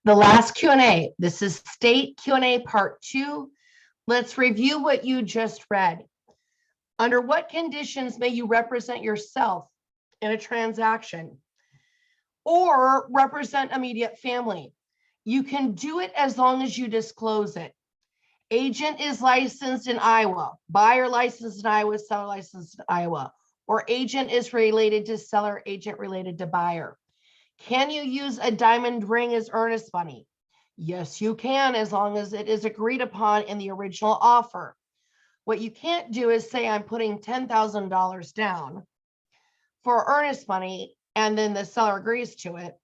The last Q&A. This is state Q&A part 2. Let's review what you just read. Under what conditions may you represent yourself in a transaction or represent immediate family? You can do it as long as you disclose it. Agent is licensed in Iowa, buyer licensed in Iowa, seller licensed in Iowa, or agent is related to seller, agent related to buyer. Can you use a diamond ring as earnest money? Yes, you can, as long as it is agreed upon in the original offer. What you can't do is say, I'm putting $10,000 down for earnest money, and then the seller agrees to it.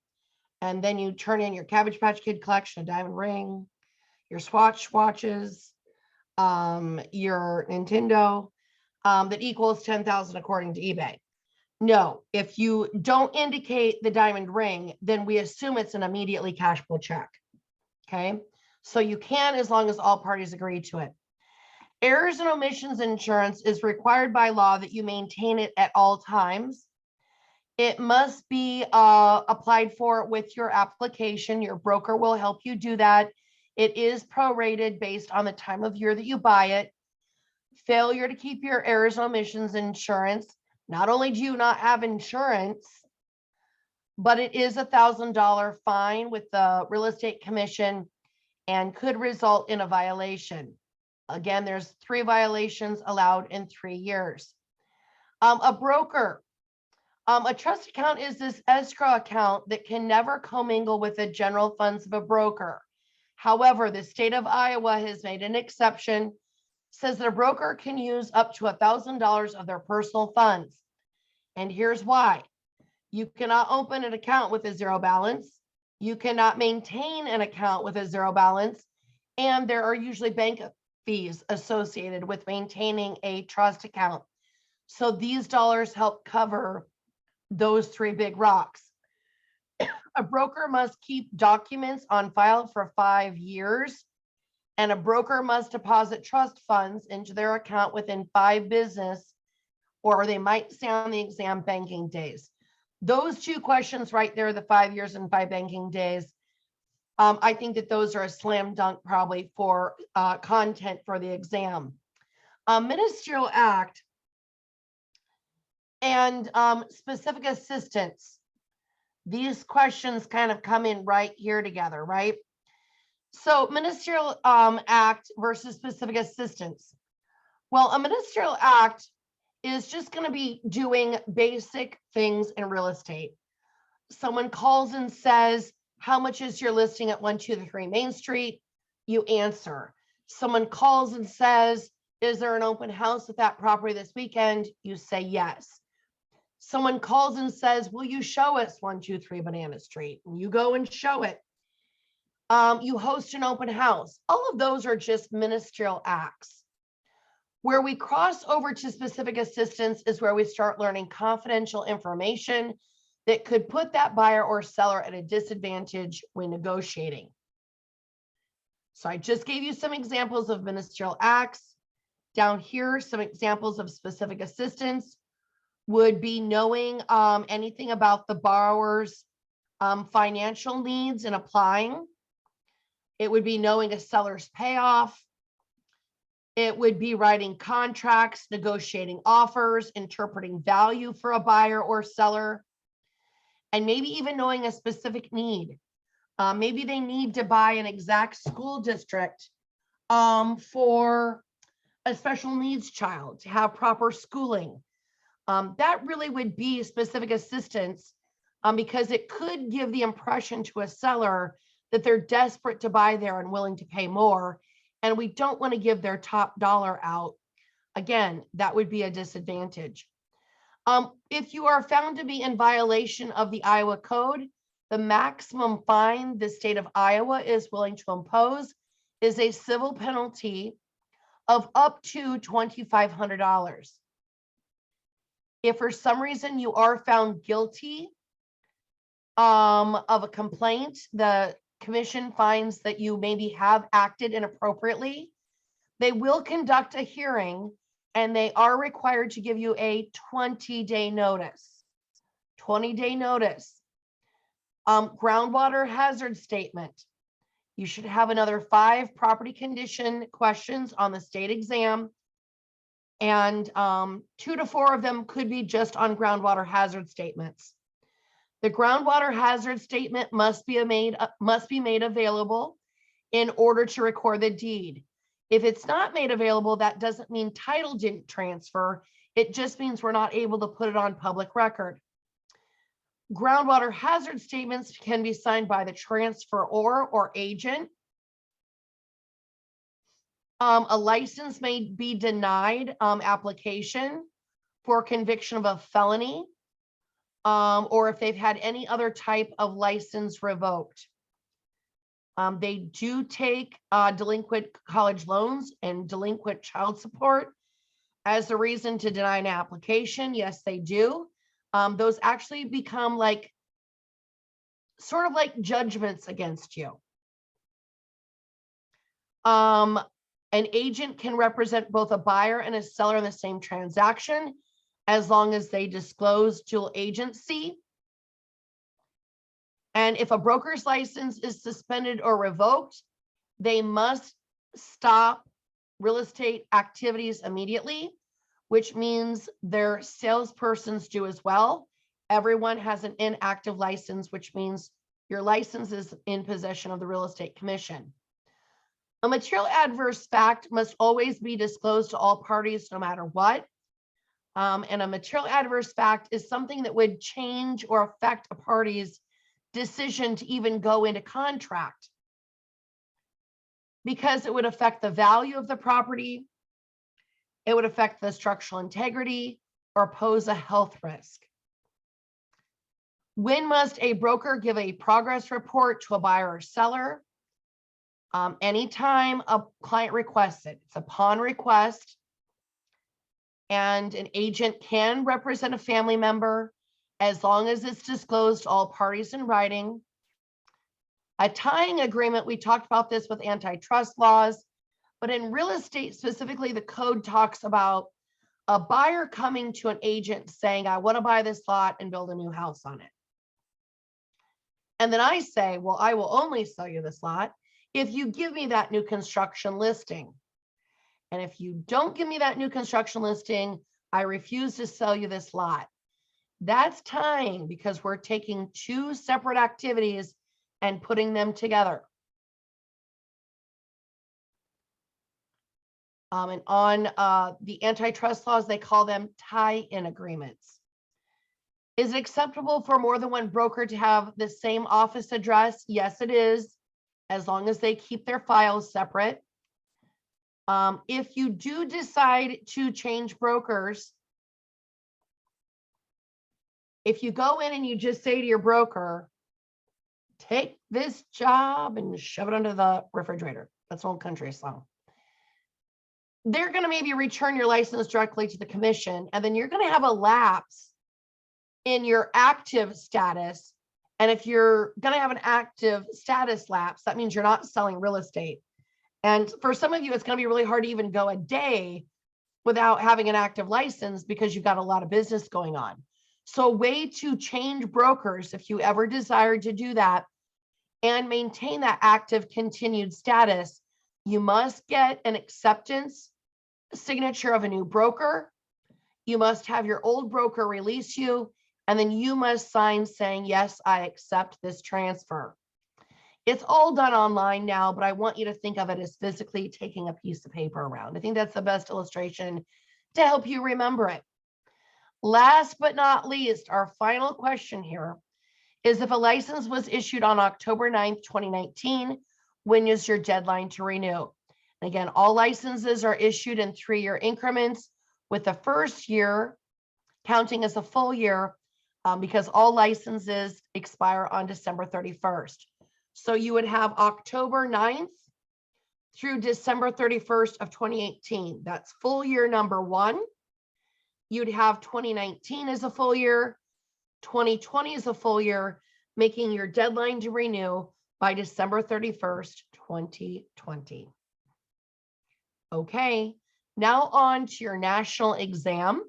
And then you turn in your Cabbage Patch Kid collection, a diamond ring, your Swatch watches, your Nintendo, that equals 10,000 according to eBay. No, if you don't indicate the diamond ring, then we assume it's an immediately cashable check. Okay, so you can, as long as all parties agree to it. Errors and omissions insurance is required by law that you maintain it at all times. It must be applied for with your application. Your broker will help you do that. It is prorated based on the time of year that you buy it. Failure to keep your errors and omissions insurance. Not only do you not have insurance, but it is $1,000 fine with the real estate commission and could result in a violation. Again, there's 3 violations allowed in 3 years. A broker. A trust account is this escrow account that can never commingle with the general funds of a broker. However, the state of Iowa has made an exception, says that a broker can use up to $1,000 of their personal funds. And here's why. You cannot open an account with a 0 balance. You cannot maintain an account with a 0 balance. And there are usually bank fees associated with maintaining a trust account. So these dollars help cover those 3 big rocks. A broker must keep documents on file for 5 years, and a broker must deposit trust funds into their account within 5 business, or they might stay on the exam banking days. Those 2 questions right there, the 5 years and 5 banking days, I think that those are a slam dunk probably for content for the exam. Ministerial Act and specific assistance. These questions kind of come in right here together, right? So Ministerial Act versus specific assistance. Well, a Ministerial Act is just going to be doing basic things in real estate. Someone calls and says, how much is your listing at 123 Main Street? You answer. Someone calls and says, is there an open house at that property this weekend? You say yes. Someone calls and says, will you show us 123 Banana Street? And you go and show it. You host an open house. All of those are just ministerial acts. Where we cross over to specific assistance is where we start learning confidential information that could put that buyer or seller at a disadvantage when negotiating. So I just gave you some examples of ministerial acts. Down here, some examples of specific assistance would be knowing anything about the borrower's financial needs and applying. It would be knowing a seller's payoff. It would be writing contracts, negotiating offers, interpreting value for a buyer or seller, and maybe even knowing a specific need. Maybe they need to buy an exact school district for a special needs child to have proper schooling. That really would be specific assistance because it could give the impression to a seller that they're desperate to buy there and willing to pay more. And we don't want to give their top dollar out. Again, that would be a disadvantage. If you are found to be in violation of the Iowa Code, the maximum fine the state of Iowa is willing to impose is a civil penalty of up to $2,500. If for some reason you are found guilty of a complaint, the commission finds that you maybe have acted inappropriately, they will conduct a hearing and they are required to give you a 20-day notice. 20-day notice. Groundwater hazard statement. You should have another 5 property condition questions on the state exam. And 2 to 4 of them could be just on groundwater hazard statements. The groundwater hazard statement must be made available in order to record the deed. If it's not made available, that doesn't mean title didn't transfer. It just means we're not able to put it on public record. Groundwater hazard statements can be signed by the transferor or agent. A license may be denied application for conviction of a felony, or if they've had any other type of license revoked. They do take delinquent college loans and delinquent child support as a reason to deny an application. Yes, they do. Those actually become like sort of like judgments against you. An agent can represent both a buyer and a seller in the same transaction as long as they disclose dual agency. And if a broker's license is suspended or revoked, they must stop real estate activities immediately, which means their salespersons do as well. Everyone has an inactive license, which means your license is in possession of the Real Estate Commission. A material adverse fact must always be disclosed to all parties no matter what. And a material adverse fact is something that would change or affect a party's decision to even go into contract, because it would affect the value of the property, it would affect the structural integrity, or pose a health risk. When must a broker give a progress report to a buyer or seller? Anytime a client requests it. It's upon request, and an agent can represent a family member as long as it's disclosed to all parties in writing. A tying agreement, we talked about this with antitrust laws, but in real estate specifically, the code talks about a buyer coming to an agent saying, I want to buy this lot and build a new house on it. And then I say, well, I will only sell you this lot if you give me that new construction listing. And if you don't give me that new construction listing, I refuse to sell you this lot. That's tying, because we're taking 2 separate activities and putting them together. And on the antitrust laws, they call them tie-in agreements. Is it acceptable for more than one broker to have the same office address? Yes, it is, as long as they keep their files separate. If you do decide to change brokers, if you go in and you just say to your broker, take this job and shove it under the refrigerator. That's old country song. They're going to maybe return your license directly to the commission, and then you're going to have a lapse in your active status. And if you're going to have an active status lapse, that means you're not selling real estate. And for some of you, it's going to be really hard to even go a day without having an active license because you've got a lot of business going on. So a way to change brokers, if you ever desire to do that and maintain that active continued status, you must get an acceptance signature of a new broker. You must have your old broker release you, and then you must sign saying, yes, I accept this transfer. It's all done online now, but I want you to think of it as physically taking a piece of paper around. I think that's the best illustration to help you remember it. Last but not least, our final question here is, if a license was issued on October 9th, 2019, when is your deadline to renew? And again, all licenses are issued in 3-year increments, with the first year counting as a full year, because all licenses expire on December 31st. So you would have October 9th through December 31st of 2018. That's full year number 1. You'd have 2019 as a full year, 2020 as a full year, making your deadline to renew by December 31st, 2020. Okay, now on to your national exam.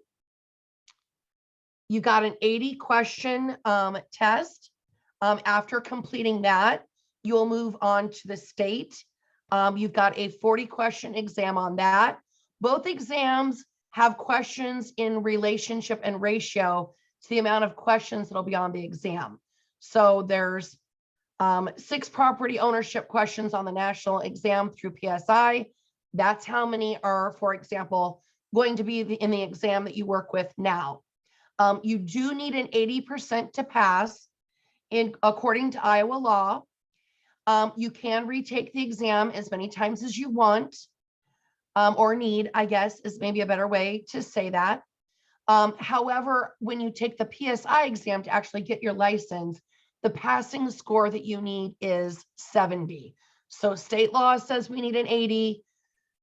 You got an 80 question test. After completing that, you'll move on to the state. You've got a 40-question exam on that. Both exams have questions in relationship and ratio to the amount of questions that'll be on the exam. So there's 6 property ownership questions on the national exam through PSI. That's how many are, for example, going to be in the exam that you work with now. You do need an 80% to pass according to Iowa law. You can retake the exam as many times as you want, or need, I guess, is maybe a better way to say that. However, when you take the PSI exam to actually get your license, the passing score that you need is 70. So state law says we need an 80.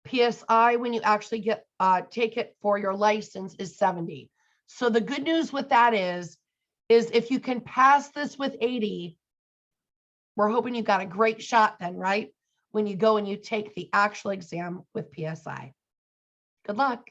PSI, when you actually get take it for your license, is 70. So the good news with that is if you can pass this with 80, we're hoping you've got a great shot then, right? When you go and you take the actual exam with PSI. Good luck.